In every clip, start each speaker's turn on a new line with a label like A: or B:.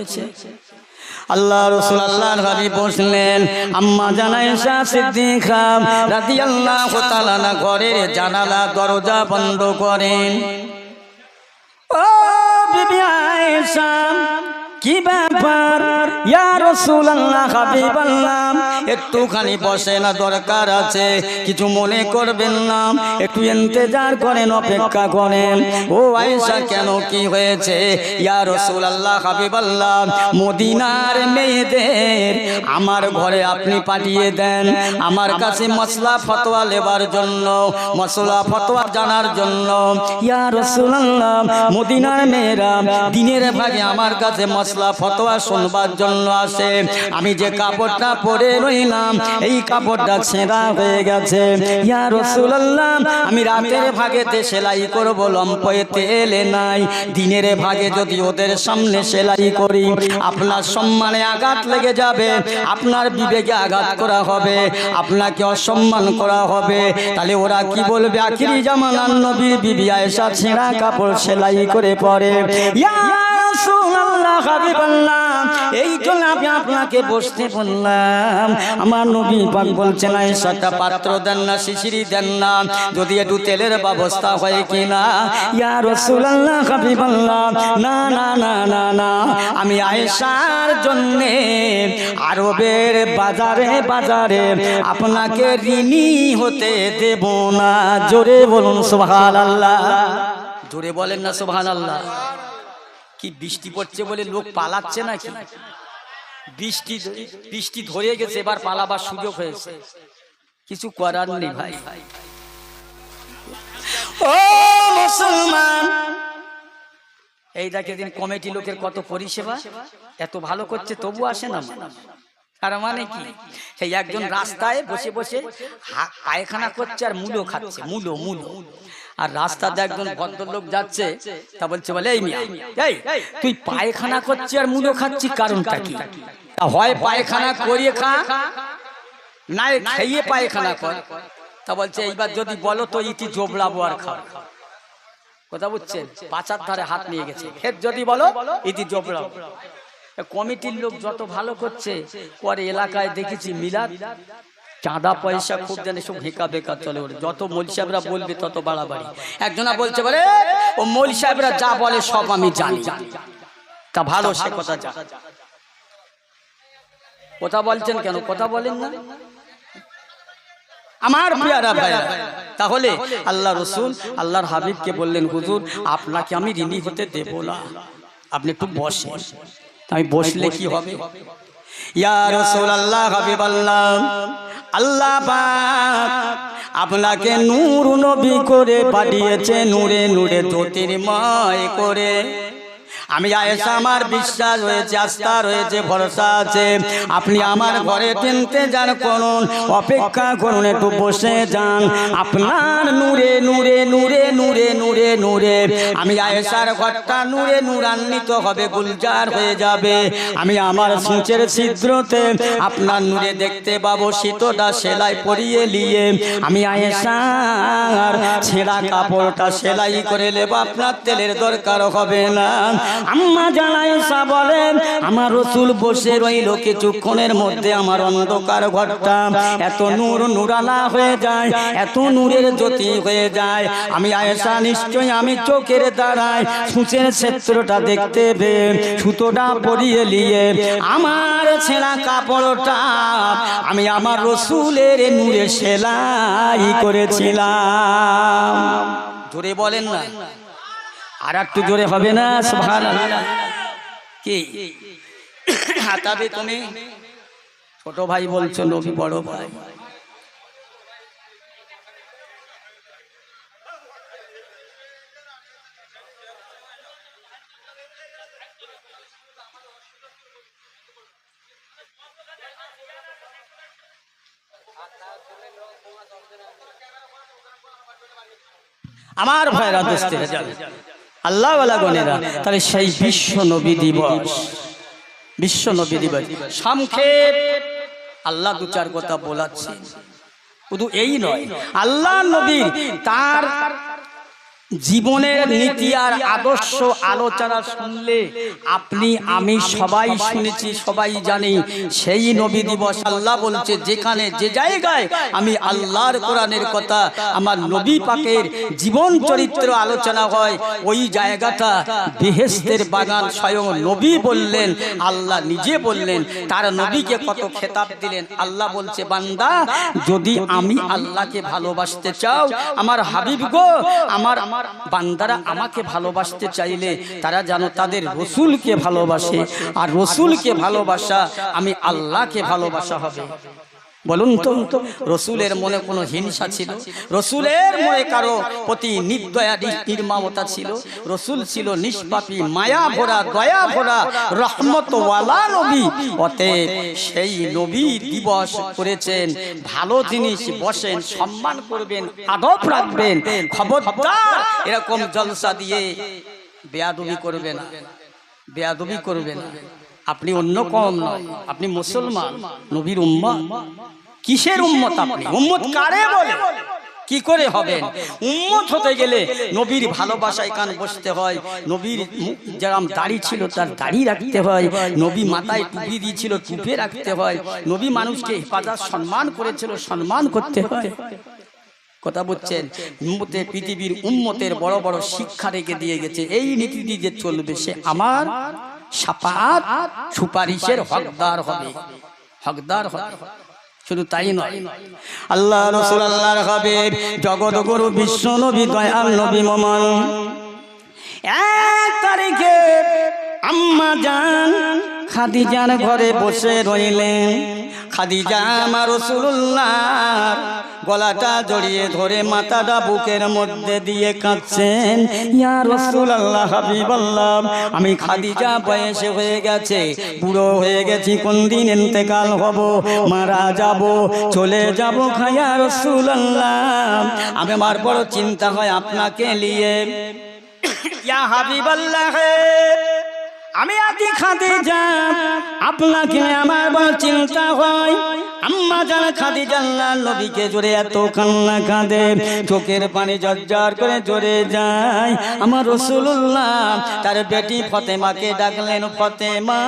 A: করেছে। আল্লাহ রাসূল আল্লাহর হাবিব বসলেন, আম্মা জান আয়েশা সিদ্দিকা রাদিয়াল্লাহু তাআলা না ঘরের জানালা দরজা বন্ধ করেন। ও বিবি আয়েশা, কি ব্যাপার ইয়া রাসূলুল্লাহ হাবিবাল্লাহ, একটুখানি বসে না, দরকার আছে, কিছু মনে করবেন না, একটু ইন্তজার করেন, অপেক্ষা করেন। ও আয়েশা, কেন, কি হয়েছে? ইয়া রাসূলুল্লাহ হাবিবাল্লাহ, মদিনার মেয়েদের আমার ঘরে আপনি পাঠিয়ে দেন আমার কাছে মসলা ফতোয়া নেবার জন্য, মসলা ফতোয়া জানার জন্য। ইয়া রাসূলুল্লাহ, মদিনার মেয়েরা দিনের ভাগে আমার কাছে মসলা ফতোয়া শুনবার জন্য আসে। আমি যে কাপড়টা পরে রইলাম এই কাপড়টা ছেঁড়া হয়ে গেছে। ইয়া রাসূলুল্লাহ, আমি রাতের ভাগেতে সেলাই করব, লম্পয়ে তেলে নাই, দিনের ভাগে যদি ওদের সামনে সেলাই করি আপনার সম্মানে আঘাত লেগে যাবে, আপনার বিবেকে আঘাত করা হবে, আপনাকে অসম্মান করা হবে। তাহলে ওরা কি বলবে? আখিরি জামানার নবীর বিবি আয়েশা ছেঁড়া কাপড় সেলাই করে পরে। ইয়া রাসূলুল্লাহ হাবিবাল্লাহ, এই জন্য আমি আপনাকে বসতে বললাম। আমার নবী পাক বলছেন, আয়েশাটা পাত্র দেন না, শিশিরি দেন না, যদি একটু তেলের ব্যবস্থা হয় কিনা। ইয়া রাসূলুল্লাহ হাবিবাল্লাহ, না না না না না, আমি আয়েশার জন্যে আরবের বাজারে বাজারে আপনাকে ঋণী হতে দেব না। জোরে বলুন সুবহানাল্লাহ, জোরে বলেন না সুবহানাল্লাহ। কি বৃষ্টি পড়ছে বলে লোক পালাচ্ছে নাকি? বৃষ্টি ধরে গেছে, এবার পালাবার সুযোগ হয়েছে, কিছু করার নেই ভাই। ও মুসলমান, এই দেখে দিন কমিটি লোকের কত পরিষেবা, এত ভালো করছে তবু আসে না। তার মানে কি? সেই একজন রাস্তায় বসে বসে পায়খানা করছে আর মূলো খাচ্ছে, মূলো। আর রাস্তাতে একজন ভদ্রলোক যাচ্ছে, তা বলছে, বলে এই মিয়া, এই তুই পায়খানা করছিস আর মূলো খাচ্ছিস, কারণটা কি? হয় পায়খানা করিয়ে খা, না খেয়ে পায়খানা কর। তা বলছে, এইবার যদি বলো তো ইতি জোবলাবো আর খাও। কথা বুঝছেন? পাচার ধারে হাত নিয়ে গেছে, ফের যদি বলো ইতি জোবলাবো। কমিটির লোক যত ভালো করছে, পরে এলাকায় দেখেছি মিলাদ চাঁদা পয়সা খুব জানে, সব হেঁকা বেকার চলে ওঠে। যত মৌল সাহেবরা বলবে তত বাড়াবাড়ি। একজনা বলছে, বলে ও মৌল সাহেবরা যা বলে সব আমি জানি, তা ভালো সে কথা যা। কথা বলছেন কেন? কথা বলেন না আমার প্রিয়রা ভাইরা। তাহলে আল্লাহ রাসূল আল্লাহর হাবিবকে বললেন, হুজুর আপনাকে আমি ঋণী হতে দেব না, আপনি একটু বসেন। আমি বসলে কি হবে? ইয়া রাসূলুল্লাহ হাবিবাল্লাহ, আল্লাহ পাক আপনাকে নূর নবী করে পাঠিয়েছে, নূরে নূরে জ্যোতির্ময় করে। আমি আয়েশা, আমার বিশ্বাস হয়েছে, আস্থা রয়েছে, ভরসা আছে, আপনি আমার ঘরে ইন্তজার করুন, অপেক্ষা করুন, একটু বসে যান। আপনার নূরে নূরে নূরে নূরে নূরে নূরে আমি আয়েশার ঘরটা নূরে নূরান্বিত হবে, গুলজার হয়ে যাবে। আমি আমার সূচের ছিদ্রতে আপনার নূরে দেখতে পাবো, শীতটা সেলাই পরিয়ে নিয়ে আমি আয়েশার ছেঁড়া কাপড়টা সেলাই করে নেব, আপনার তেলের দরকার হবে না। আম্মা জান আয়েশা বলেন, আমার রাসূল বসে রইল, কিছুক্ষণের মধ্যে আমার অন্ধকার ঘরটা এত নূর নূরালা হয়ে যায়, এত নূরের জ্যোতি হয়ে যায়। আমি আয়েশা নিশ্চয়ই আমি চোখের দ্বারায় সূচের ক্ষেত্রটা দেখতে পেয়ে সুতোটা পরিয়ে নিয়ে আমার ছেঁড়া কাপড়টা আমি আমার রাসূলের নূরে সেলাই করেছিলাম। জোরে বলেন না, আর একটু জোরে হবে না? সুবহানাল্লাহ। কি হাতাবে তুমি? ছোট ভাই বলছো, নবী বড় ভাই। আমার ভাইরা, দোস্তেরা, যাবে আল্লাহ ওয়ালা গনেরা। তাহলে সেই বিশ্ব নবী দিবস, বিশ্ব নবী দিবস সংক্ষেপ আল্লাহ দু চার কথা বলাচ্ছি। শুধু এই নয়, আল্লাহ নবীর তার জীবনের নীতি আর আদর্শ আলোচনা শুনলে আপনি আমি সবাই শুনেছি, সবাই জানি সেই নবী দিবস আল্লাহ বলছে যেখানে যে জায়গায় আমি আল্লাহর কোরআনের কথা, আমার নবী পাকের জীবন চরিত্র আলোচনা হয়, ওই জায়গাটা বেহেশতের বাগান। স্বয়ং নবী বললেন, আল্লাহ নিজে বললেন, তার নবীকে কত খেতাব দিলেন। আল্লাহ বলছে, বান্দা যদি আমি আল্লাহকে ভালোবাসতে চাও, আমার হাবিব গো, আমার বান্দারা আমাকে ভালোবাসতে চাইলে তারা যেন তাদের রসুলকে ভালোবাসে, আর রসুলকে ভালোবাসা আমি আল্লাহকে ভালোবাসা হবে। বলুন তো, রসুলের মনে কোনো হিংসা ছিল? রসুলের মনে কারো প্রতি নির্দয়া নির্মমতা ছিল? রসুল ছিল নিষ্পাপী, মায়া ভরা, দয়া ভরা, রহমতওয়ালা নবী। অতএব সেই নবী দিবস করেছেন, ভালো জিনিস বসেন, সম্মান করবেন, আদব রাখবেন। খবরদার এরকম জলসা দিয়ে বেয়াদবি করবে না, বেয়াদবি করবে না। আপনি অন্য কম নয়, আপনি মুসলমান, নবীর উম্মত। কিসের উম্মত আপনি? উম্মত কারে বলে? কি করে হবেন উম্মত? হতে গেলে নবীর ভালোবাসায় কান বসতে হয়। নবীর যেরকম দাড়ি ছিল তার দাড়ি রাখতে হয়। নবী মাথায় টুপি দিয়েছিল, টুপি রাখতে হয়। নবী মানুষকে হেফাজত সম্মান করেছিল, সম্মান করতে হয়। কথা বলছেন? উম্মতে পৃথিবীর উম্মতের বড় বড় শিক্ষা রেখে দিয়ে গেছে। এই নীতি দিয়ে চলবে, সে আমার শাফাআত সুপারিশের হকদার হবে, হকদার হবে। শুধু তাই নয়, আল্লাহ রাসূল আল্লাহর হাবিব জগৎ গুরু বিশ্ব নবী দয়াল নবী মোহাম্মদ 1 তারিখে আম্মা জান খাদিজার ঘরে বসে রইলেন। খাদিজা আমার রাসূলুল্লাহর গলাটা জড়িয়ে ধরে মাথাটা বুকের মধ্যে দিয়ে কাঁদছেন। ইয়া রাসূলুল্লাহ, হাবিবাল্লাহ, আমি খাদিজা বয়স হয়ে গেছে, বুড়ো হয়ে গেছি, কোন দিন ইন্তেকাল হব, মারা যাব, চলে যাব। ইয়া রাসূলুল্লাহ, আমি আমার বড় চিন্তা হয় আপনাকে নিয়ে। ইয়া হাবিবাল্লাহ, আমি আদি খাদিজা, আপনাকে আমার বড় চিন্তা হয়। আম্মা জান খাদিজা আল্লাহর নবীকে জোরে এত কান্না কাঁদে, চোখের পানি ঝরঝর করে ঝরে যায়। আমার রাসূলুল্লাহ তার বেটি ফাতেমাকে ডাকলেন, ফাতেমা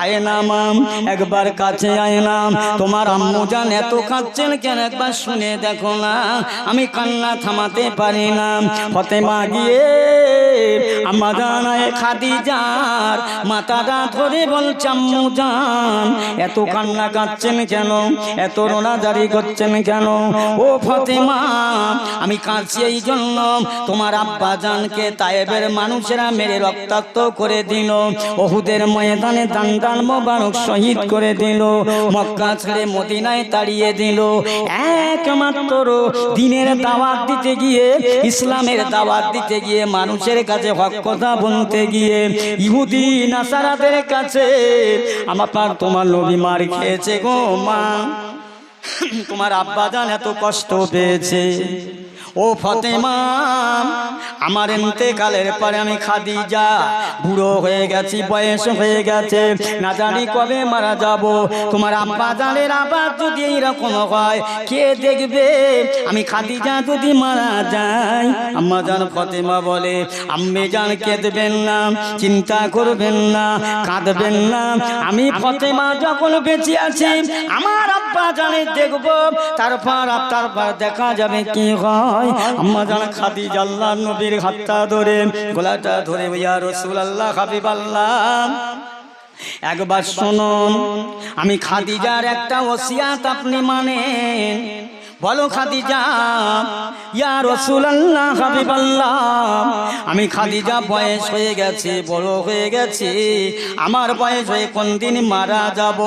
A: আয় না মাম, একবার কাছে আয় না, তোমার আম্মু জান এত কাঁদছেন কেন, একবার শুনে দেখো না, আমি কান্না থামাতে পারি না। ফাতেমা গিয়ে আম্মা জান খাদিজার মাথাটা ধরে বলছে, আম্মু জান এত কান্না কাঁদছেন কেন, এত রোনাজারি করছেন কেন? ও ফাতেমা, আমি কাঁদছি এই জন্য, তোমার আব্বা জানকে তায়েবের মানুষেরা মেরে রক্তাক্ত করে দিল, উহুদের ময়দানে দান মোবারক শহীদ করে দিল, মক্কা ছেড়ে মদিনায় তাড়িয়ে দিল। একমাত্র দিনের দাওয়াত দিতে গিয়ে, ইসলামের দাওয়াত দিতে গিয়ে, মানুষের কাছে হক কথা বলতে গিয়ে ইহুদি নাসারাদের কাছে আমার তোমার নবী মার খেয়েছে গো মা, তোমার আব্বা জান এত কষ্ট পেয়েছে। ও ফাতেমা, আমার ইন্তেকালের পরে আমি খাদিজা বুড়ো হয়ে গেছি, বয়স হয়ে গেছে, না জানি কবে মারা যাব। তোমার আব্বা জানের আবার যদি এইরকম হয় কে দেখবে? আমি খাদিজা যদি মারা যাই। আম্মা জান ফাতেমা বলে, আম্মি জান কেঁদবেন না, চিন্তা করবেন না, কাঁদবেন না, আমি ফাতেমা যখন বেঁচে আছি আমার আব্বা জানের দেখবো, তারপর দেখা যাবে কি হয়। আম্মা জান খাদিজা আল্লাহর নবীর হাতটা ধরে, গলাটা ধরে, ইয়া রাসূলুল্লাহ, হাবিবাল্লাহ, একবার শুনুন, আমি খাদিজার একটা ওসিয়াত আপনি মানেন। বলো খাদিজা। ইয়া রাসূলুল্লাহ, হাবিবাল্লাহ, আমি খাদিজা বয়স হয়ে গেছে, বড় হয়ে গেছে, আমার বয়স হয়ে কোন দিন মারা যাব,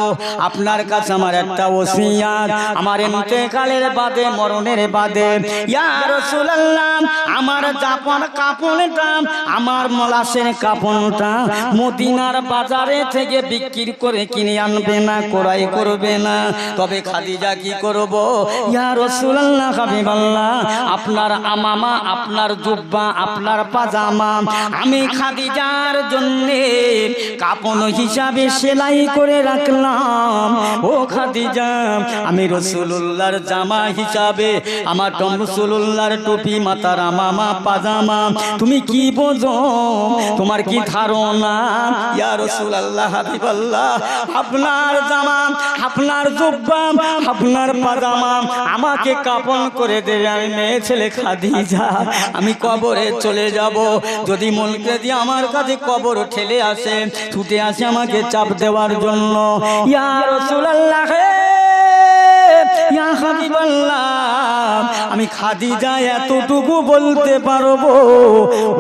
A: আপনার কাছে আমার একটা ওসিয়াত, আমার ইন্তেকালের বাদে, মরণের বাদে, ইয়া রাসূলুল্লাহ, আমার জাপন কাপড়টা, আমার মলাশের কাপড়টা মদিনার বাজারে থেকে বিক্রি করে কিনে আনবে না, ক্রয় করবে না। তবে খাদিজা কি করব? ইয়া রাসূলুল্লাহ হাবিবাল্লাহ, আপনার আমামা, আপনার জুব্বা, আপনার পাজামা আমি খাদিজার জন্য কাপন হিসাবে সেলাই করে রাখলাম। ও খাদিজা, আমি রাসূলুল্লাহর জামা হিসাবে, আমার রাসূলুল্লাহর টুপি, মাথার আমামা, পাজামা, তুমি কি বোঝো? তোমার কি ধারণা? ইয়া রাসূলুল্লাহ হাবিবাল্লাহ, আপনার জামা, আপনার জুব্বা, আপনার পাজামা আমাকে কাপন করে দেবে। আমি মেয়ে ছেলে খাদিজা, আমি কবরে চলে যাব। যদি মনকে দিয়ে আমার কাছে কবর ঠেলে আসে, ছুটে আসে আমাকে চাপ দেওয়ার জন্য, ইয়া রাসূলুল্লাহ, ইয়া হাবিবাল্লাহ, আমি খাদিজা এতটুকু বলতে পারবো,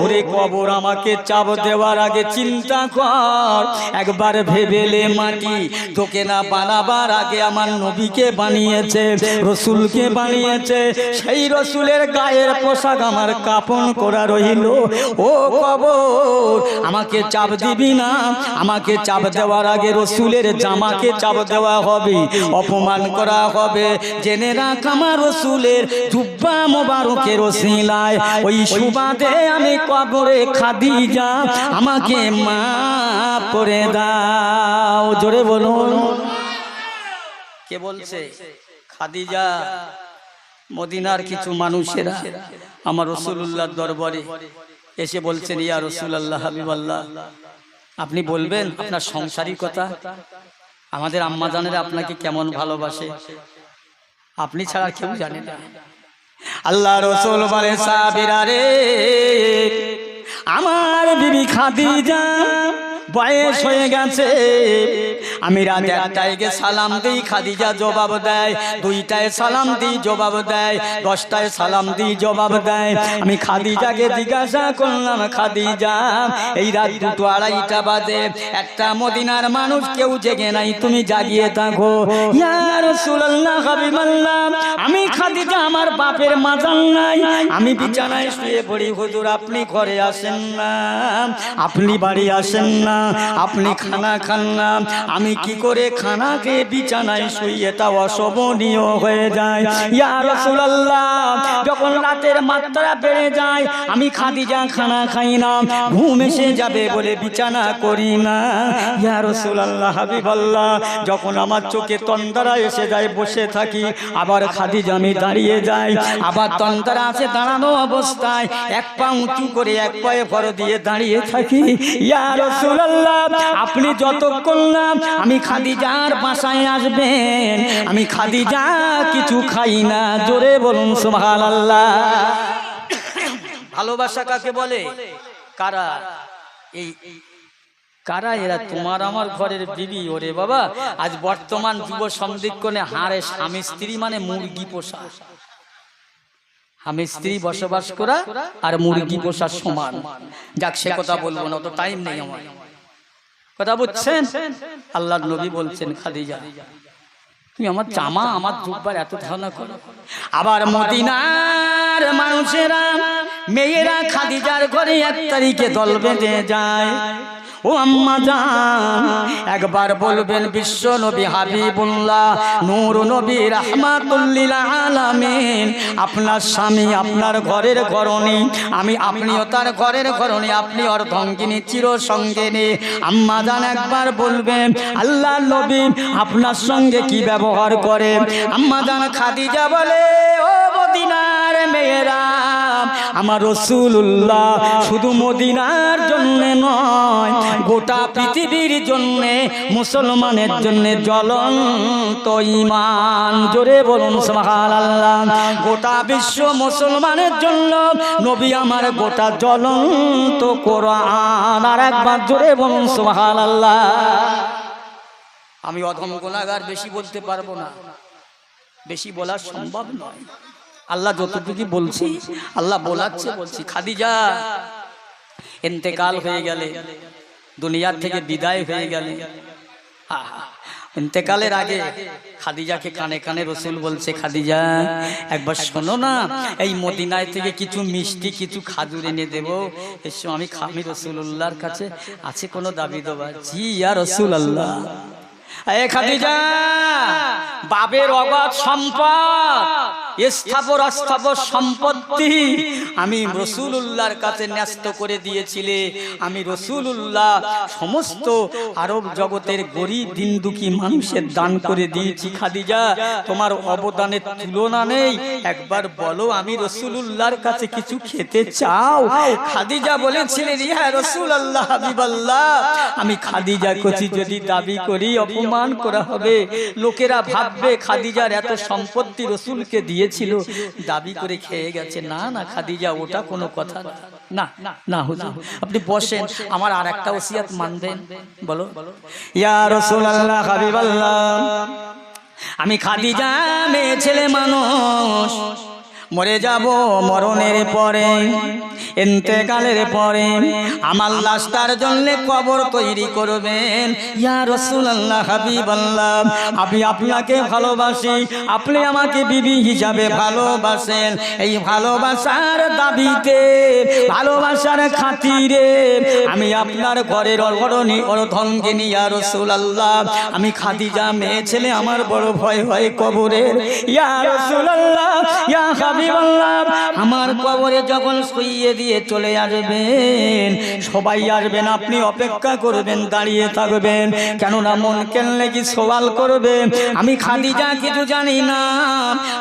A: ওরে কবর আমাকে চাপ দেওয়ার আগে চিন্তা কর, একবার ভেবেলে মাটি তোকে না বানাবার আগে আমার নবীকে বানিয়েছে, রসুলকে বানিয়েছে, সেই রসুলের গায়ের পোশাক আমার কাপন করা রইল। ও কবর, আমাকে চাপ দিবি না, আমাকে চাপ দেওয়ার আগে রসুলের জামাকে চাপ দেওয়া হবে, অপমান করা হবে। জেনে রাখ, আমার রসুলের জুব্বা মোবারকের ওসিলায় ওই সুবাদে আমি কবরে খাদিজা আমাকে মাফ করে দাও। জোরে বলুন। কে বলছে? খাদিজা। মদিনার কিছু মানুষেরা আমার রাসূলুল্লাহর দরবারে এসে বলছেন, ইয়া রাসূলুল্লাহ হাবিবাল্লাহ, আপনি বলবেন আপনার সংসারী কথা, আমাদের আম্মা জানেরা আপনাকে কেমন ভালোবাসে, আপনি ছাড়া কেউ জানে না। আল্লাহ রাসূল বলে, সাহাবীরা রে, আমার বিবি খাদিজা বয়স হয়ে গেছে, আমি রাত 1টায় গিয়ে সালাম দিই, খাদিজা জবাব দেয়, 2টায় সালাম দিই, জবাব দেয়, 10টায় সালাম দিই, জবাব দেয়। আমি খাদিজাকে জিজ্ঞাসা করলাম, খাদিজা, এই রাত 2টো 2:30টা বাজে, একটা মদিনার মানুষ কেউ জেগে নাই, তুমি জাগিয়ে থাকো। ইয়া রাসূলুল্লাহ হাবিবাল্লাহ, আমি খাদিজা আমার বাপের মাজার নাই, আমি বিছানায় শুয়ে পড়ি, হুজুর আপনি ঘরে আসেন না, আপনি বাড়ি আসেন না, আপনি খানা খান না। আমি কি করে খানা খেয়ে বিছানায় শুই? এটা অশোভনীয় হয়ে যায়। ইয়া রাসূলুল্লাহ, যখন রাতের মাত্রা বেড়ে যায়, আমি খাদিজা খানা খাই না, ঘুম এসে যাবে বলে বিছানা করি না। ইয়া রাসূলুল্লাহ হাবিবাল্লাহ, যখন আমার চোখে তন্দ্রা এসে যায়, বসে থাকি, আবার খাদিজা আমি দাঁড়িয়ে যাই, আবার তন্দ্রা আছে, দাঁড়ানো অবস্থায় এক পা উঁচু করে এক পায়ে ভর দিয়ে দাঁড়িয়ে থাকি। ইয়া রাসূলুল্লাহ, আপনি যতক্ষণ না আমি খাদিজার বাসায় আসবেন, আমি খাদিজা কিছু খাই না। জোরে বলুন সুবহানাল্লাহ। ভালোবাসা কাকে বলে? কারা? এই কারা এরা? তোমার আমার ঘরের বিবি। ওরে বাবা, আজ বর্তমান যুব সন্ধিক্ষণে হারে স্বামী স্ত্রী মানে মুরগি পোষা, স্বামী স্ত্রী বসবাস করা আর মুরগি পোষার সমান। যাক, সে কথা বলবো না, তো টাইম নেই আমার। কথা বুঝছেন? আল্লাহর নবী বলছেন, খাদিজা তুমি আমার জামা, আমার জুব্বার এত ধারণা করো। আবার মদিনার মানুষেরা, মেয়েরা খাদিজার ঘরে 1 তারিখে দল বেঁধে যায়। ও আম্মা জান, একবার বলবেন, বিশ্ব নবী হাবিবুল্লাহ নূর নবী রাহমাতুল লিল আলামিন, আপনার স্বামী আপনার ঘরের ঘরণী, আমি আপনিও তার ঘরের ঘরণী, আপনি অর্ধাঙ্গিনী চির সঙ্গিনী। আম্মা জান একবার বলবেন, আল্লাহ নবী আপনার সঙ্গে কি ব্যবহার করে? আম্মা জান খাদিজা বলে, ও মদিনার মেয়েরা, আমার রাসূলুল্লাহ শুধু মদিনার জন্য নয়, গোটা পৃথিবীর জন্য, মুসলমানের জন্য জ্বলন্ত ঈমান। জোরে বলুন সুবহানাল্লাহ। গোটা বিশ্ব মুসলমানের জন্য নবী আমার গোটা জ্বলন্ত কোরআন। আর একবার জোরে বলুন সুবহানাল্লাহ। আমি অধম গুনাহগার, বেশি বলতে পারবো না, বেশি বলা সম্ভব নয়। আল্লাহ যতটুকু বলছি, আল্লাহ বলাচ্ছে বলছি। খাদিজা ইন্তেকাল হয়ে গেলে, দুনিয়ার থেকে বিদায় হয়ে গেলে, ইন্তেকালের আগে খাদিজাকে কানে কানে রাসূল বলছে, খাদিজা একবার শোনো না, এই মদিনায় থেকে কিছু মিষ্টি, কিছু খাজুর এনে দেবো, এসো। আমি রাসূলুল্লাহর কাছে আছে কোনো দাবি দেওয়া? জি ইয়া রাসূলুল্লাহ। এ খাদিজা, বাবের অগাধ সম্পদ, স্থাবর অস্থাবর সম্পত্তি আমি রাসূলুল্লাহর কাছে ন্যস্ত করে দিয়েছিলে। আমি রাসূলুল্লাহ সমস্ত আরব জগতের গরীব দিন দুঃখী মানুষের দান করে দিয়েছি। খাদিজা, তোমার অবদানের তুলনা নেই। একবার বলো, আমি রাসূলুল্লাহর কাছে কিছু খেতে চাও? খাদিজা বলেছিলেন, ইয়া রাসূলুল্লাহ, হাবিবাল্লাহ, আমি খাদিজা কচি যদি দাবি করি অপমান করা হবে, লোকেরা ভাববে খাদিজার এত সম্পত্তি রাসূলকে দিয়েছিল, দাবি করে খেয়ে গেছে। না না খাদিজা, ওটা কোনো কথা না। না না হুজুর, আপনি বসেন, আমার আর একটা ওসিয়াত মানবেন? বলো। ইয়া রাসূলুল্লাহ, হাবিবাল্লাহ, আমি খাদিজা মেয়ে ছেলে মানুষ, মরে যাব মরণের পরে, ইন্তেকালের পরে আমার লাশটার জন্য কবর তৈরি করবেন। ইয়া রাসূলুল্লাহ, হাবিবাল্লাহ, আমি আপনাকে ভালোবাসি, আপনি আমাকে বিবি হিসাবে ভালোবাসেন। এই ভালোবাসার দাবিতে, ভালোবাসার খাতিরে আমি আপনার ঘরের অরণি অর্ধঙ্গিনী। ইয়া রাসূলুল্লাহ, আমি খাদিজা মেয়ে ছেলে, আমার বড় ভয় হয় কবরের। ইয়া রাসূলুল্লাহ, ইয়া হাবিবাল্লাহ, আমার কবরে যখন শুইয়ে দিয়ে চলে আসবেন, সবাই আসবেন, আপনি অপেক্ষা করবেন, দাঁড়িয়ে থাকবেন, কেননা মন কেনলে কি সওয়াল করবে। আমি খাদিজা কিছু জানি না,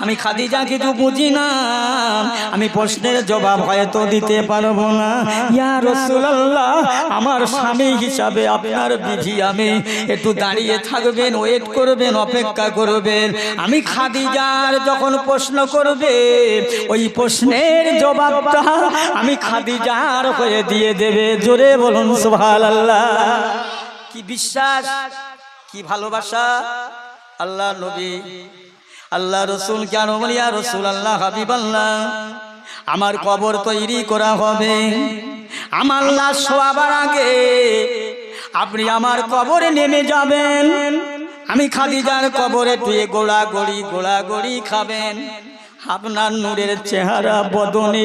A: আমি খাদিজা কিছু বুঝি না, আমি প্রশ্নের জবাব হয়তো দিতে পারবো না। ইয়া রাসূলুল্লাহ, আমার স্বামী হিসাবে আপনার বিধি, আমি একটু দাঁড়িয়ে থাকবেন, ওয়েট করবেন, অপেক্ষা করবেন। আমি খাদিজার যখন প্রশ্ন করবে, ওই প্রশ্নের জবাবটা আমি খাদিজার হয়ে দিয়ে দেবে। জোরে বলুন সুবহানাল্লাহ। কি বিশ্বাস, কি ভালোবাসা! আল্লাহ নবী, আল্লাহ রাসূল কেন বলি, ইয়া রাসূলুল্লাহ, হাবিবাল্লাহ, আমার কবর তৈরি করা হবে, আমার লাশ শোয়াবার আগে আপনি আমার কবরে নেমে যাবেন, আমি খাদিজার কবরে তুই গোড়াগড়ি খাবেন। আপনার নূরের চেহারা বদনে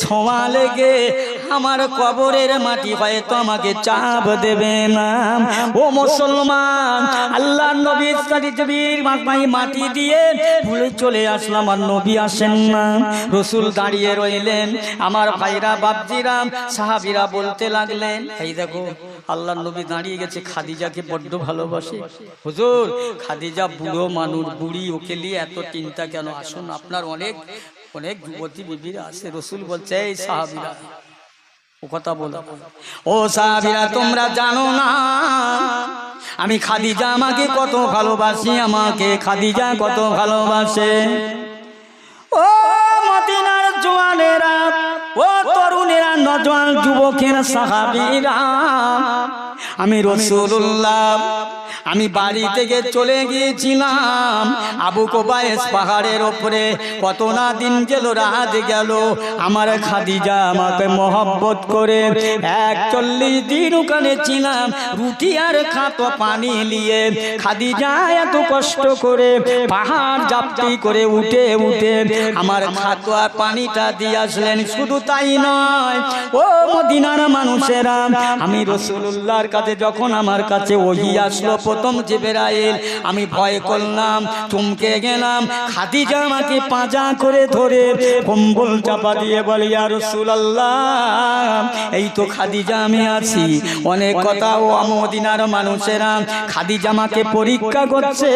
A: ছোঁয়া লেগে আমার কবরের মাটি হয়তো আমাকে চাপ দেবে না। ও মুসলমান, আল্লাহর নবীর শরীর মাটি দিয়ে ভুলে চলে আসলাম, আর নবী আসেন না। রাসূল দাঁড়িয়ে রইলেন, আমার ভাইরা, বাপজিরা, সাহাবীরা বলতে লাগলেন, এই দেখো আল্লাহর নবী দাঁড়িয়ে গেছে, খাদিজাকে বড্ড ভালোবাসে। হুজুর, খাদিজা বুড়ো মানুষ, বুড়ি, ওকে নিয়ে এত চিন্তা কেন? আসুন, আপনার অনেক অনেক যুবতী বিবিরা আছে। রাসূল বলছে, এই সাহাবীরা, ও কথা বলো, ও সাহাবীরা, তোমরা জানো না আমি খাদিজা আমাকে কত ভালোবাসি, আমাকে খাদিজা কত ভালোবাসে। ও মদিনার জওয়ানেরা, ও তরুণেরা, নজওয়ান যুবকেরা, সাহাবীরা, আমি রাসূলুল্লাহ, আমি বাড়ি থেকে চলে গিয়েছিলাম আবু কুবাইস পাহাড়ের ওপরে, কত না দিন গেল, রাত গেল, আমার খাদিজা আমাকে মহব্বত করে 41 দিন ওখানে ছিলাম, রুটি আর খাতো পানি নিয়ে। খাদিজা এত কষ্ট করে পাহাড় জাপটি করে উঠে আমার খাতো আর পানিটা দিয়ে আসলেন। শুধু তাই নয়, ও মদিনার মানুষেরা, আমি রাসূলুল্লাহর কাছে যখন আমার কাছে ওহী আসলো, প্রথম জিবরাইল, আমি ভয় করলাম, চমকে গেলাম। খাদিজা আমাকে পাঁজা করে ধরে কম্বল চাপা দিয়ে বলে, ইয়া রাসূলুল্লাহ, এই তো খাদিজা আমি আছি। অনেক কথা, ও মদিনার মানুষেরা, খাদিজা আমাকে পরীক্ষা করছে।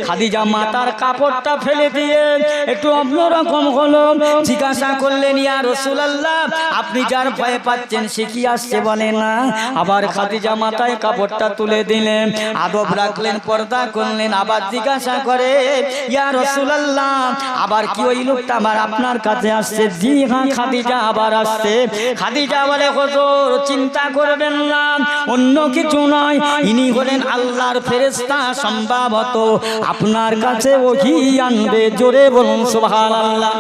A: খাদিজা মাথার কাপড়টা ফেলে দিয়ে একটু অন্যরকম হলো, জিজ্ঞাসা করলেন, ইয়া রাসূলুল্লাহ, আপনি যার ভয় পাচ্ছেন সে কি আসছে বলে না? আবার খাদিজা মাথায় কাপড়টা তুলে দিলেন, আদব রাখলেন, পর্দা করলেন, আবার জিজ্ঞাসা করে, ইয়া রাসূলুল্লাহ, আবার কি ওই লোকটা আবার আপনার কাছে আসছে? জি হ্যাঁ, খাদিজা আবার আসছে। খাদিজা বলে, হুজুর চিন্তা করবেন না, অন্য কিছু নয়, ইনি হলেন আল্লাহর ফেরেশতা, সম্ভবত আপনার কাছে ওহী আনবে। জোরে বলুন সুবহানাল্লাহ।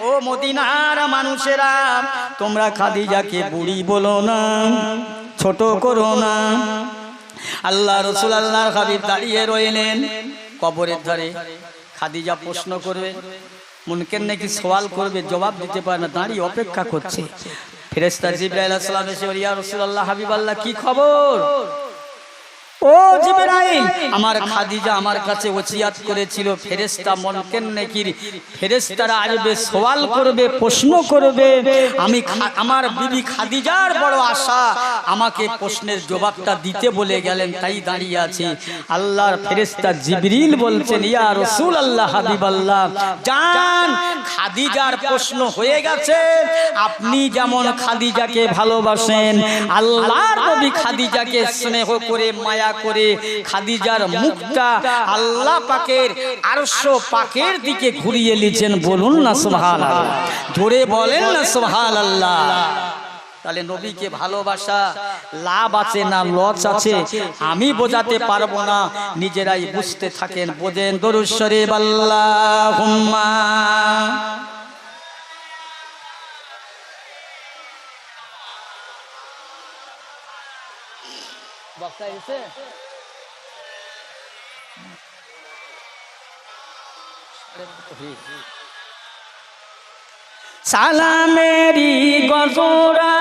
A: ও মদিনার মানুষেরা, তোমরা খাদিজাকে বুড়ি বলো না, ছোট করো না। আল্লাহ রাসূল, আল্লাহর হাবিব দাঁড়িয়ে রইলেন কবরের ধারে। খাদিজা প্রশ্ন করবে, মুনকের নাকি সওয়াল করবে, জবাব দিতে পারে না, দাঁড়িয়ে অপেক্ষা করছে। ফেরেশতা জিবরাইল আলাইহিস সালাম এসে, ইয়া রাসূলুল্লাহ, হাবিবাল্লাহ, কি খবর? ও ও জিবরাইল, আমার খাদিজা আমার কাছে ওসিয়াত করেছিল ফেরেশতা মুনকার নাকির ফেরেশতারা আসবে, সওয়াল করবে, প্রশ্ন করবে। আমি আমার বিবি খাদিজার বড় আশা, আমাকে প্রশ্নের জবাবটা দিতে বলে গেলেন, তাই দাঁড়িয়ে আছি। আল্লাহর ফেরেশতা জিবরিল বলছেন, ইয়া রাসূলুল্লাহ, হাবিবাল্লাহ, জান, খাদিজার প্রশ্ন হয়ে গেছে। আপনি যেমন খাদিজাকে ভালোবাসেন, আল্লাহর নবী খাদিজাকে স্নেহ করে মায়া করে খাদিজার মুখটা আল্লাহ পাকের আরশ পাকের দিকে ঘুরিয়ে নিয়েছেন। বলুন না সুবহানাল্লাহ, ধরে বলেন না সুবহানাল্লাহ। তাহলে নবীকে ভালোবাসা লাভ আছে না লস আছে আমি বোঝাতে পারবো না, নিজেরাই বুঝতে থাকেন। বোঝেন দরুদ শরীফ আল্লাহুম্মা। বক্তা এসে সালামেরি গজরা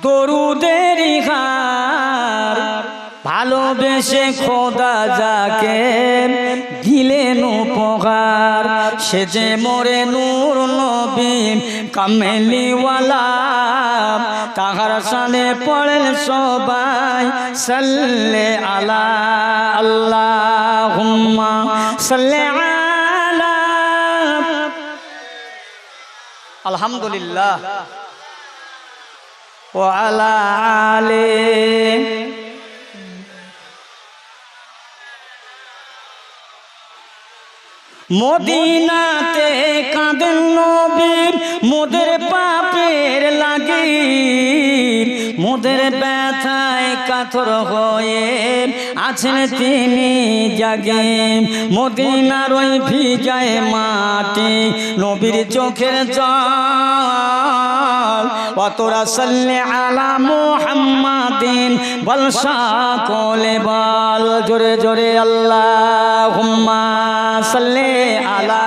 A: দরুদেরি হার, ভালোবেসে খোদা যাকে দিলেন উপহার, সে যে মোরে নূর নবী কামেলিওয়ালা, তাহার সানে পড়েন সবাই সাল্লে আলা। আল্লাহুম্মা সাল্লি আলা। আলহামদুলিল্লাহ ওয়া আলা আলি। মদিনাতে কাঁদেন নবী মোদের পাপের লাগি, মোদের ব্যথায় কাতর হয়ে আছেন তিনি জাগে। মদিনার ওই ভিজায় মাটি নবীর চোখের জল, অতরা সাল্লি আলা মুহাম্মাদিন বল সকলে বল জোরে জোরে আল্লাহুম্মা সাল্লি আলা।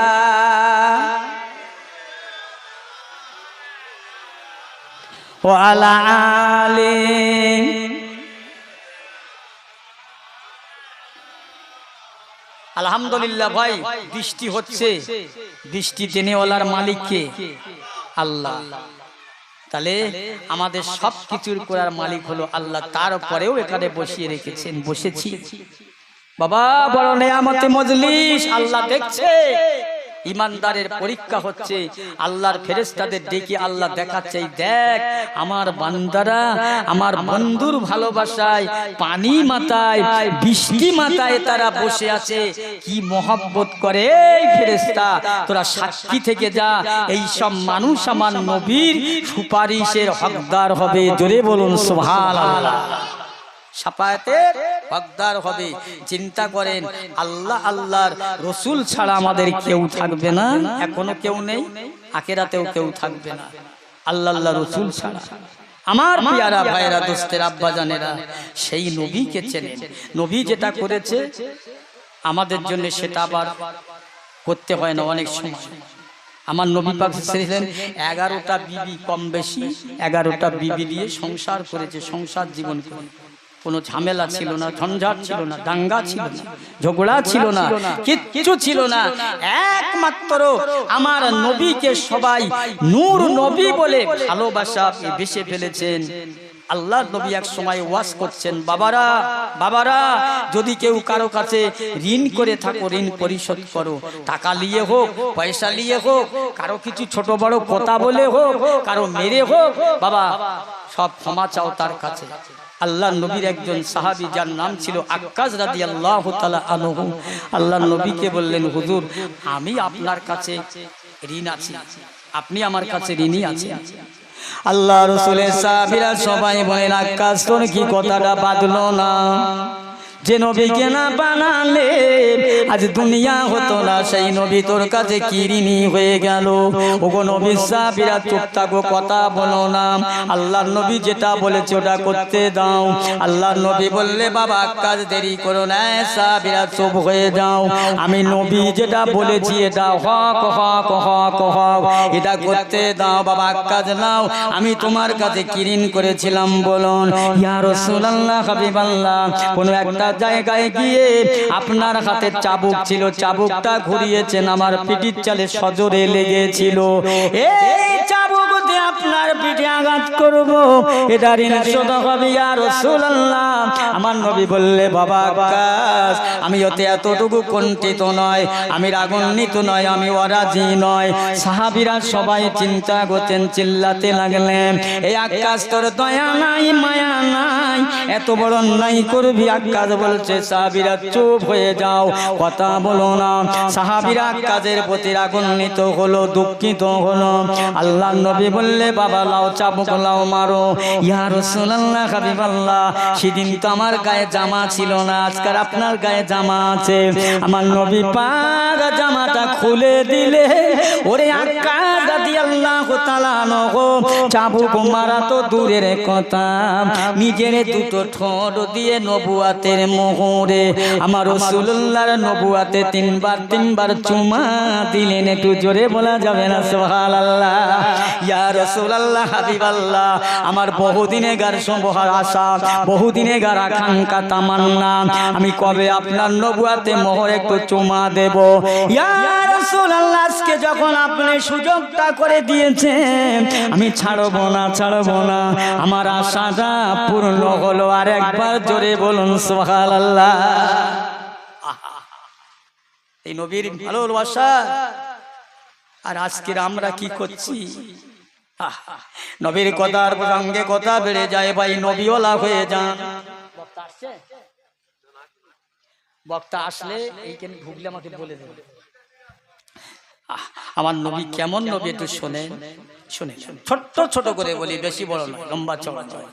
A: ওয়া আলা আলি। আলহামদুলিল্লাহ ভাই, বৃষ্টি হচ্ছে, বৃষ্টি দেনেওয়ালার মালিক কে? আল্লাহ। তাহলে আমাদের সব কিছুর করার মালিক হলো আল্লাহ, তারপরেও এখানে বসিয়ে রেখেছেন, বসেছি বাবা, বড় নেয়ামতে মজলিস। আল্লাহ দেখছে, ইমানদারের পরীক্ষা হচ্ছে। আল্লাহর ফেরেশতাদের ডেকে আল্লাহ দেখাচ্ছে, দেখ আমার বান্দারা আমার বন্ধুর ভালোবাসায় পানি মাথায় বৃষ্টি মাথায় তারা বসে আছে, কি মহব্বত করে। এই ফেরেশতা তোরা সাক্ষী থেকে যা, এই সব মানুষ আমার নবীর সুপারিশের হকদার হবে। জোরে বলুন সুবহানাল্লাহ। শাফায়াতের হকদার হবে। চিন্তা করেন, আল্লাহ আল্লাহর রসুল ছাড়া আমাদের কেউ থাকবে না, এখনো কেউ নেই, আখিরাতেও কেউ থাকবে না আল্লাহ আল্লাহ রসুল ছাড়া। আমার প্রিয়ারা ভাইরা, দোস্তের আব্বা জানেরা, সেই নবীকে চেনেন। নবী যেটা করেছে আমাদের জন্য সেটা আবার করতে হয় না অনেক সময়। আমার নবী পাক ছিলেন 11টা বিবি, কম বেশি 11টা বিবি নিয়ে সংসার করেছে, সংসার জীবন করে। কোনো ঝামেলা ছিল না, ঝঞ্ঝাট ছিল না, দাঙ্গা ছিল না, ঝগড়া ছিল না, কিচ্ছু ছিল না। একমাত্র আমার নবীকে সবাই নূর নবী বলে ভালোবাসা বেসে ফেলেছেন। আল্লাহ নবী এক সময় ওয়াজ করছেন, বাবারা বাবারা, যদি কেউ কারো কাছে ঋণ করে থাকো ঋণ পরিশোধ করো, টাকা নিয়ে হোক, পয়সা নিয়ে হোক, কারো কিছু ছোট বড় কথা বলে হোক, কারো মেরে হোক, বাবা সব ক্ষমা চাও তার কাছে। আল্লাহ নবীর একজন সাহাবী যার নাম ছিল আক্কাস রাদিয়াল্লাহু তাআলা আনহু, আল্লাহ নবীকে বললেন, হুজুর আমি আপনার কাছে ঋণ আছি, আপনি আমার কাছে ঋণী আছেন। আল্লাহ রাসূলের সাহাবীরা সবাই বলেন, আক্কাস তোর কি কথাটা বাদলো না? যে নবীকে না বানালে আজ দুনিয়া হতো না, সেই নবী তোর কাছে কি ঋণী হয়ে গেল। ওগো নবীর সাহাবীরা চুপ থাকো, কথা বলো না, আল্লাহর নবী যেটা বলেছে ওটা করতে দাও। আল্লাহর নবী বললে বাবা কাজ দেরি করো না, সাহাবীরা চুপ হয়ে যাও, আমি নবী যেটা বলেছি এটা হক হক হক হক, এটা করতে দাও বাবা, কাজ নাও। আমি তোমার কাছে কি ঋণ করেছিলাম বলুন। ইয়া রাসূলুল্লাহ হাবিবাল্লাহ, কোন একটা জায়গায় গিয়ে আপনার হাতে চাবুক ছিল, চাবুকটা ঘুরিয়েছেন, আমার পিঠির চালে সজোরে লেগেছিল, এই চাবুক দিয়ে আপনার পিঠে আঘাত করব, এটা ঋণ শোধ হবে ইয়া রাসূলুল্লাহ। আমার নবী বললে বাবা কাজ, আমি ওতে এতটুকু কুণ্ঠিত নয়, আমি রাগান্বিত নয়, আমি অরাজি নয়। সাহাবীরা সবাই চিন্তা করতেন, চিল্লাতে লাগলেন, এই আকাশ তোর দয়া নাই মায়া নাই, এত বড় অন্যায় করবি। আকাশ বলছে সাহাবীরা চুপ হয়ে যাও, কথা বলো না। সাহাবীরা কাজের প্রতি রাগান্বিত হলো, দুঃখিত হলো। আল্লাহর নবী বললে বাবা লাও চাবুক লাও মারো। ইয়া রাসূলুল্লাহ হাবিবাল্লাহ, সেদিন তো আমার গায়ে জামা ছিল না, আজকাল আপনার গায়ে জামা আছে। আমার নবী পাক জামাটা খুলে দিলে ওরে আকাশ রাদিয়াল্লাহু তাআলা আনহু চাবুক মারা তো দূরের কথা, নিজের দুটো ঠোঁট দিয়ে নবুয়াতের মোহরে আমার রাসূলুল্লাহর নবুয়াতে তিনবার চুমা দিলেন। একটু জোরে বলা যাবে না সুবহানাল্লাহ। ইয়া রাসূলুল্লাহ হাবিবাল্লাহ, আমার বহুদিনেগার সম্ভব আশা, বহুদিনেগার আকাঙ্ক্ষা তামান্না, আমি কবে আপনার নবুয়াতে মোহর একটু চুমা দেব। ইয়া রাসূলুল্লাহ, আজকে যখন আপনি সুযোগটা করে দিয়েছেন, আমি ছাড়বো না, ছাড়বো না, আমার আশাটা পূর্ণ হলো। আর একবার জোরে বলুন সুবহানাল্লাহ। এই নবীর ভালোবাসা, আর আজকের আমরা কি করছি? নবীর কথার সঙ্গে কথা বেড়ে যায়, ভাই নবীওয়ালা হয়ে যান। বক্তা আসলে এইখানে ঢুকলে আমাকে বলে দেবে আমার নবী কেমন নবী, একটু শোনেন, শুনে ছোট্ট ছোট করে বলি, বেশি বড় নয়, লম্বা চওড়া নয়।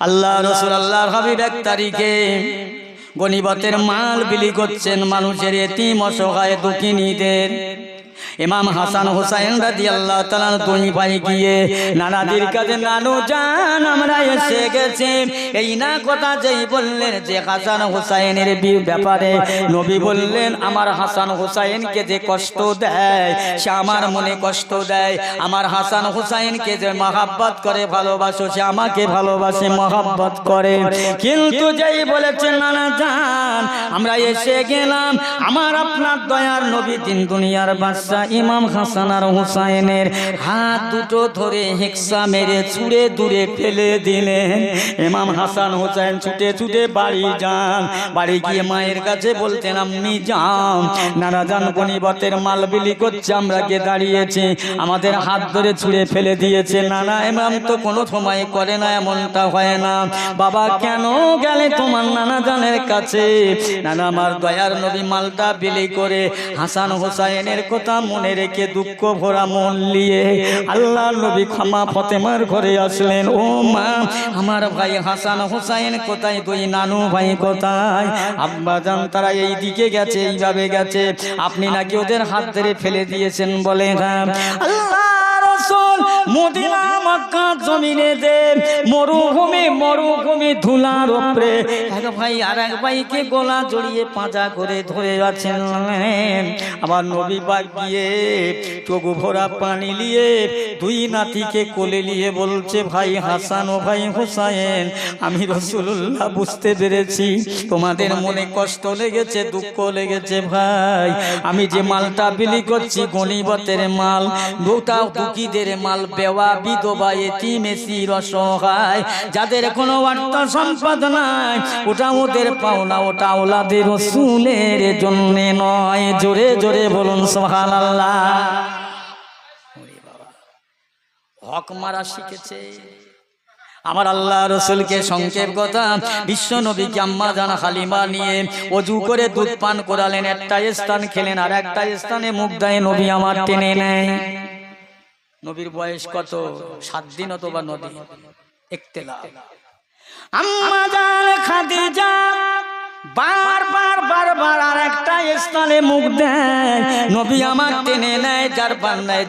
A: আল্লাহ রাসূল আল্লাহর হাবিব এক তারিখে গনিবতের মাল বিলি করছেন মানুষের, এতিম অসহায় দুঃখিনীদের। ইমাম হাসান হুসাইন রাদিয়াল্লাহু তাআলা দুই ভাই গিয়ে নানাদের কাছে, নানু জান আমরা এসে গেছি। এই না কথা যেই বললেন যে হাসান হুসাইনের ব্যাপারে, নবী বললেন আমার হাসান হুসাইনকে যে কষ্ট দেয় সে আমার মনে কষ্ট দেয়, আমার হাসান হুসাইনকে যে মহব্বত করে ভালোবাসো সে আমাকে ভালোবাসে মহব্বত করে। কিন্তু যেই বলেছেন নানা জান আমরা এসে গেলাম, আমার আপনার দয়ার নবী তিন দুনিয়ার বাদশা ইমাম হাসান আর হুসাইনের হাত দুটো ধরে হেক্সা মেরে ছুঁড়ে দূরে ফেলে দিলেন। ইমাম হাসান হুসাইন ছুটে ছুটে বাড়ি যান, বাড়ি গিয়ে মায়ের কাছে বলতেন আম্মি যান, নানা জান গনিবতের মাল বিলি করছে, আমরা গিয়ে দাঁড়িয়েছি, আমাদের হাত ধরে ছুঁড়ে ফেলে দিয়েছে। নানা ইমাম তো কোনো সময় করে না, এমনটা হয় না। বাবা কেন গেলে তোমার নানা জানের কাছে? নানা আমার দয়ার নবী মালটা বিলি করে হাসান হুসাইনের কথা মনে রেখে দুঃখ ভরা মন নিয়ে আল্লাহ নবী খামা ফাতেমার ঘরে আসলেন। ও মা, আমার ভাই হাসান হুসাইন কোথায়? দুই নানু ভাই কোথায়? আব্বা জান তারা এই দিকে গেছে, এইভাবে গেছে, আপনি নাকি ওদের হাত ধরে ফেলে দিয়েছেন। বলে হ্যাঁ। আল্লাহ রাসূল মদিনা মক্কা জমিনে দে মরুভূমি ধুলার উপরে এক ভাই আর এক ভাইকে গলা জড়িয়ে পাঁজা করে ধরে আছেন। আমার নবী পাক গিয়ে চোখ ভরা পানি নিয়ে দুই নাতিকে কোলে নিয়ে বলছে ভাই হাসান ও ভাই হুসাইন, আমি রাসূলুল্লাহ বুঝতে পেরেছি তোমাদের মনে কষ্ট লেগেছে, দুঃখ লেগেছে। ভাই আমি যে মালটা বিলি করছি গনিবতের মাল, গোটা দুঃখীদের মাল, বেওয়া বিধবা এতিম এসির অসহায় যাদের কোনো অর্থ সম্পদ নাই, ওটা ওদের পাওনা, ওটা আওলাদের রাসূলের জন্য নয়। জোরে জোরে বলুন সুবহানাল্লাহ। হক মারা শিখেছে আমার আল্লাহ রসুলকে। সংক্ষেপ কথা, বিশ্ব নবীকে আম্মা জান হালিমা নিয়ে ওযু করে দুধ পান করালেন, একটা স্থান খেলেন আর একটা স্থানে মুখ দেয় নবী আমার টেনে নেয়। নবীর বয়স কত? 7 দিন অথবা 9 দিন, ইখতিলাফ। আম্মা জান খাদিজা বারবার আর একটা স্থানে মুখ দেয়, নবী আমার টেনে নেয়,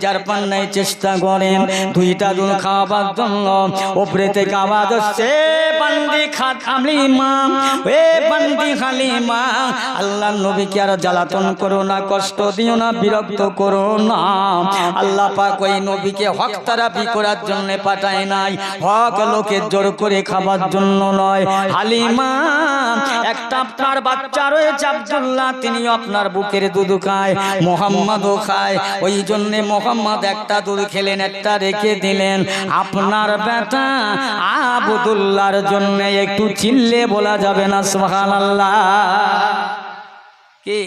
A: যার পান নাই চেষ্টা করেন দুইটা দুধ খাওয়াবার জন্য। ওপরে থেকে আওয়াজ হচ্ছে, বান্দি খাত হালিমা, এ বান্দি হালিমা, আল্লাহর নবীকে আর জ্বালাতন করো না, কষ্ট দিও না, বিরক্ত করো না। আল্লাহ পাক ওই নবীকে হক তারাবি করার জন্য পাঠায় নাই, হক লোকের জোর করে খাবার জন্য নয়। হালিমা, একটা আপনার বাচ্চা রয়েছে আব্দুল্লাহ, তিনি আপনার বুকের দুধ খায়, মোহাম্মদও খায়, ওই জন্য মোহাম্মদ একটা দুধ খেলেন, একটা রেখে দিলেন। আপনার বেটা আব্দুল্লাহর জন্য একটু চিল্লে বলা যাবে না সুবহানাল্লাহ? কি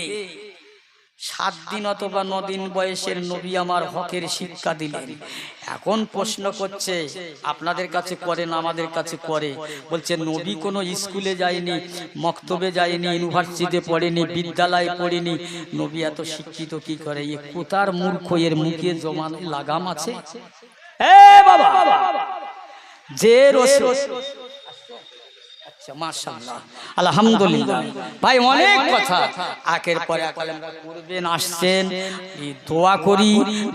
A: 7 দিন অথবা 9 দিন বয়সের নবী আমার হকের শিক্ষা দিলেন। এখন প্রশ্ন করছে, আপনাদের কাছে করে না আমাদের কাছে করে, বলছে নবী কোনো স্কুলে যায়নি, মক্তবে যায়নি, ইউনিভার্সিটিতে পড়েনি, বিদ্যালয়ে পড়েনি, নবী এত শিক্ষিত কি করে? এ কোথার মূর্খ, এর মুখে জমানো লাগাম আছে? এ বাবা, যে রসুল, মাশাআল্লাহ, আলহামদুলিল্লাহ। ভাই অনেক কথা আখের পরে করবেন, আসছেন,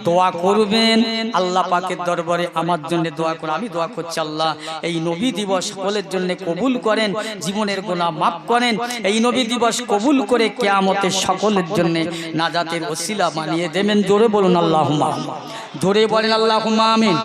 A: দোয়া করবেন আল্লাহ পাকের দরবারে আমার জন্য দোয়া করুন। আমি দোয়া করছি, আল্লাহ এই নবী দিবস সকলের জন্য কবুল করেন, জীবনের গুনাহ মাফ করেন, এই নবী দিবস কবুল করে কিয়ামতে সকলের জন্য নাজাতের ওসিলা বানিয়ে দেবেন। জোরে বলুন আল্লাহুম্মা, জোরে বলেন আল্লাহুম্মা আমিন।